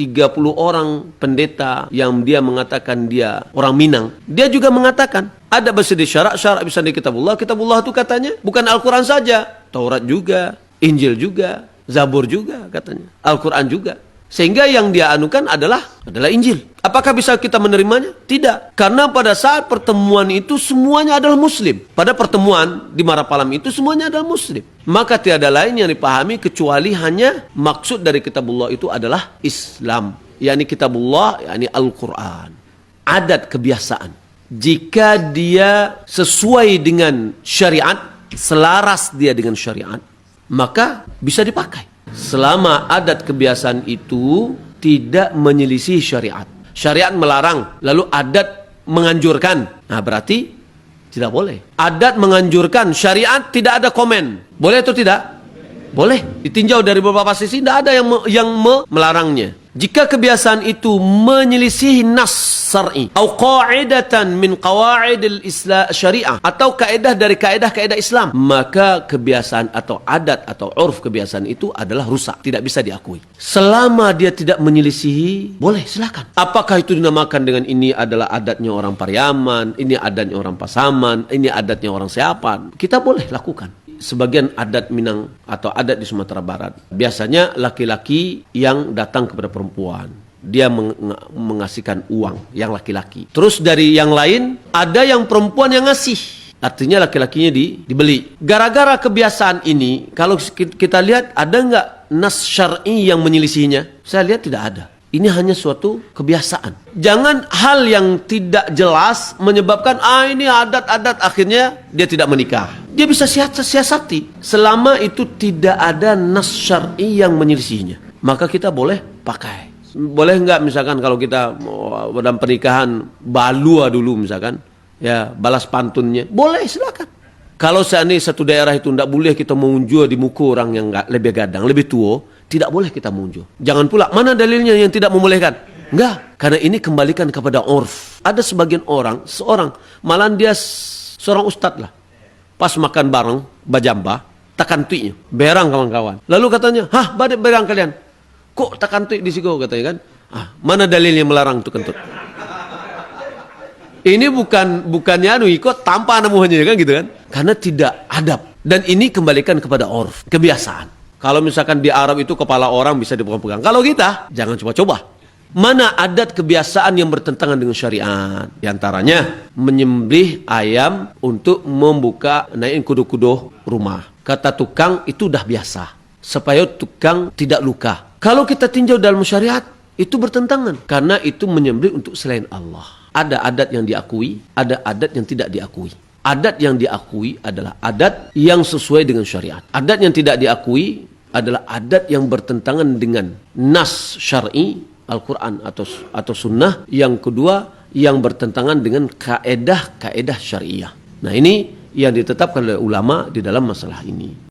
30 orang pendeta yang dia mengatakan dia orang Minang, dia juga mengatakan ada bersedia syarak bisa di kitabullah. Kitabullah itu katanya bukan Al-Quran saja, Taurat juga, Injil juga, Zabur juga katanya, Al-Quran juga. Sehingga yang dia anukan adalah Injil. Apakah bisa kita menerimanya? Tidak. Karena pada saat pertemuan itu semuanya adalah Muslim. Pada pertemuan di Marapalam itu semuanya adalah Muslim. Maka tiada lain yang dipahami kecuali hanya maksud dari kitabullah itu adalah Islam. yakni kitabullah, yakni Al-Quran. Adat kebiasaan. Jika dia sesuai dengan syariat, selaras dia dengan syariat, maka bisa dipakai. Selama adat kebiasaan itu tidak menyelisih syariat. Syariat melarang, lalu adat menganjurkan. Nah, berarti tidak boleh. Adat menganjurkan, syariat tidak ada komen. Boleh atau tidak? Boleh. Ditinjau dari beberapa sisi, tidak ada yang melarangnya. Jika kebiasaan itu menyelisih nas syar'i atau qa'idatan min qawaidil syariah, atau kaedah dari kaedah Islam, maka kebiasaan atau adat atau urf kebiasaan itu adalah rusak, tidak bisa diakui. Selama dia tidak menyelisihi, boleh, silakan. Apakah itu dinamakan dengan ini adalah adatnya orang Pariaman, ini adatnya orang Pasaman, ini adatnya orang Siapan, kita boleh lakukan. Sebagian adat Minang atau adat di Sumatera Barat, biasanya laki-laki yang datang kepada perempuan, dia mengasihkan uang yang laki-laki. Terus dari yang lain ada yang perempuan yang ngasih, artinya laki-lakinya dibeli. Gara-gara kebiasaan ini, kalau kita lihat ada nggak nas syar'i yang menyelisihinya? Saya lihat tidak ada. Ini hanya suatu kebiasaan. Jangan hal yang tidak jelas menyebabkan ini adat-adat akhirnya dia tidak menikah. Dia bisa siasati selama itu tidak ada nas syar'i yang menyelisihinya. Maka kita boleh pakai. Boleh nggak misalkan kalau kita dalam pernikahan balua dulu misalkan, ya balas pantunnya, boleh, silakan. Kalau seandainya satu daerah itu tidak boleh kita mengunjur di muka orang yang lebih gadang, lebih tua, tidak boleh kita mengunjur. Jangan pula, mana dalilnya yang tidak membolehkan? Enggak, karena ini kembalikan kepada urf. Ada sebagian orang, malah dia seorang ustadz lah, pas makan bareng, bajamba, takan tuiknya, berang kawan-kawan. Lalu katanya, badai berang kalian? Kok takan tuik di situ katanya kan? Mana dalilnya melarang itu kentut? Ini bukannya ikut tanpa namuhannya kan gitu kan? Karena tidak adab. Dan ini kembalikan kepada urf, kebiasaan. Kalau misalkan di Arab itu kepala orang bisa dipegang-pegang. Kalau kita, jangan coba-coba. Mana adat kebiasaan yang bertentangan dengan syariat? Di antaranya, menyembelih ayam untuk membuka, naikin kudo-kudo rumah. Kata tukang itu udah biasa, supaya tukang tidak luka. Kalau kita tinjau dalam syariat, itu bertentangan. Karena itu menyembelih untuk selain Allah. Ada adat yang diakui, ada adat yang tidak diakui. Adat yang diakui adalah adat yang sesuai dengan syariat. Adat yang tidak diakui adalah adat yang bertentangan dengan nas syar'i, Al-Quran atau sunnah. Yang kedua, yang bertentangan dengan kaedah syariah. Nah, ini yang ditetapkan oleh ulama di dalam masalah ini.